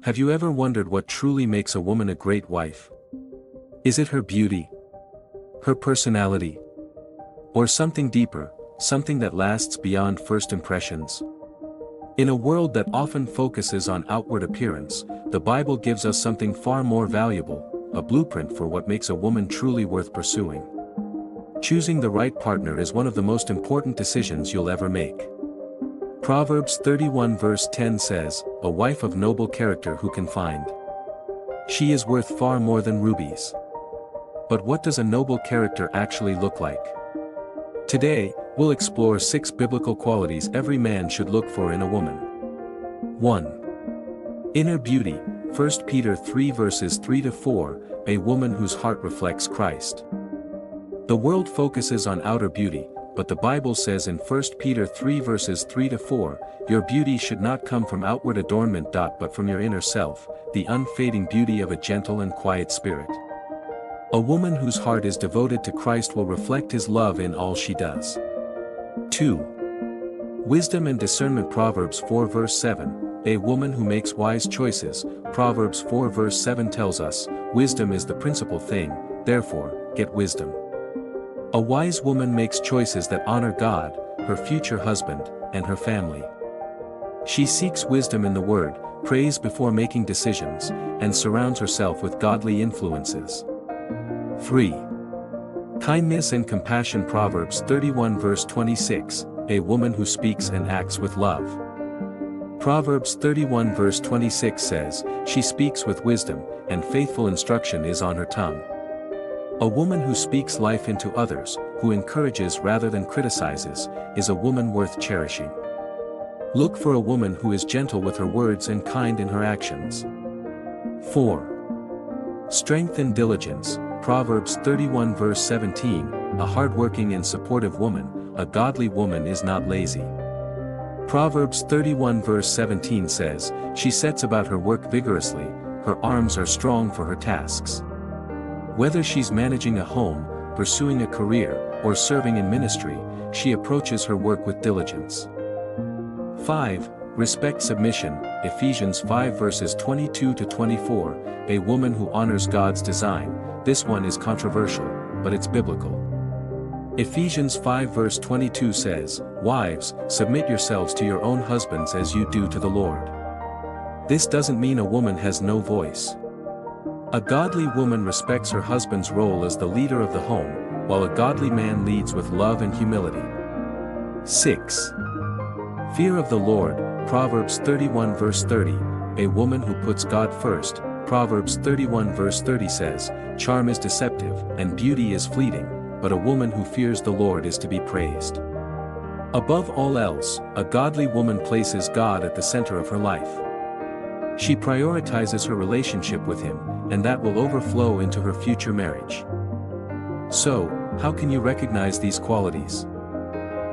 Have you ever wondered what truly makes a woman a great wife? Is it her beauty? Her personality? Or something deeper, something that lasts beyond first impressions? In a world that often focuses on outward appearance, the Bible gives us something far more valuable, a blueprint for what makes a woman truly worth pursuing. Choosing the right partner is one of the most important decisions you'll ever make. Proverbs 31 verse 10 says, "A wife of noble character who can find? She is worth far more than rubies." But what does a noble character actually look like? Today, we'll explore 6 biblical qualities every man should look for in a woman. 1. Inner beauty, 1 Peter 3 verses 3 to 4, a woman whose heart reflects Christ. The world focuses on outer beauty, but the Bible says in 1 Peter 3 verses 3 to 4, your beauty should not come from outward adornment but from your inner self, the unfading beauty of a gentle and quiet spirit. A woman whose heart is devoted to Christ will reflect His love in all she does. 2. Wisdom and discernment, Proverbs 4 verse 7, a woman who makes wise choices. Proverbs 4 verse 7 tells us, wisdom is the principal thing, therefore, get wisdom. A wise woman makes choices that honor God, her future husband, and her family. She seeks wisdom in the Word, prays before making decisions, and surrounds herself with godly influences. 3. Kindness and compassion, Proverbs 31 verse 26, a woman who speaks and acts with love. Proverbs 31 verse 26 says, she speaks with wisdom, and faithful instruction is on her tongue. A woman who speaks life into others, who encourages rather than criticizes, is a woman worth cherishing. Look for a woman who is gentle with her words and kind in her actions. 4. Strength and diligence, Proverbs 31 verse 17, a hardworking and supportive woman, a godly woman is not lazy. Proverbs 31 verse 17 says, she sets about her work vigorously, her arms are strong for her tasks. Whether she's managing a home, pursuing a career, or serving in ministry, she approaches her work with diligence. 5. Respect submission, Ephesians 5 verses 22 to 24, a woman who honors God's design. This one is controversial, but it's biblical. Ephesians 5 verse 22 says, wives, submit yourselves to your own husbands as you do to the Lord. This doesn't mean a woman has no voice. A godly woman respects her husband's role as the leader of the home, while a godly man leads with love and humility. 6. Fear of the Lord, Proverbs 31 verse 30, a woman who puts God first. Proverbs 31 verse 30 says, charm is deceptive, and beauty is fleeting, but a woman who fears the Lord is to be praised. Above all else, a godly woman places God at the center of her life. She prioritizes her relationship with Him, and that will overflow into her future marriage. So, how can you recognize these qualities?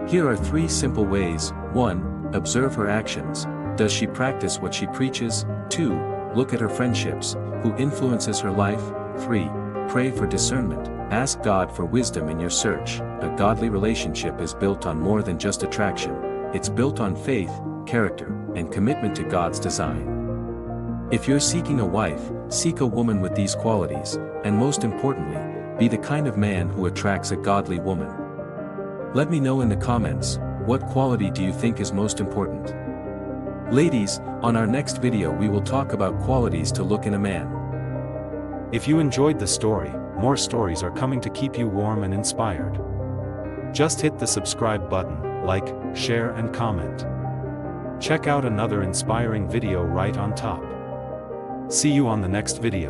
Here are 3 simple ways. 1. Observe her actions. Does she practice what she preaches? 2. Look at her friendships, who influences her life? 3. Pray for discernment. Ask God for wisdom in your search. A godly relationship is built on more than just attraction. It's built on faith, character, and commitment to God's design. If you're seeking a wife, seek a woman with these qualities, and most importantly, be the kind of man who attracts a godly woman. Let me know in the comments, what quality do you think is most important? Ladies, on our next video we will talk about qualities to look in a man. If you enjoyed the story, more stories are coming to keep you warm and inspired. Just hit the subscribe button, like, share and comment. Check out another inspiring video right on top. See you on the next video.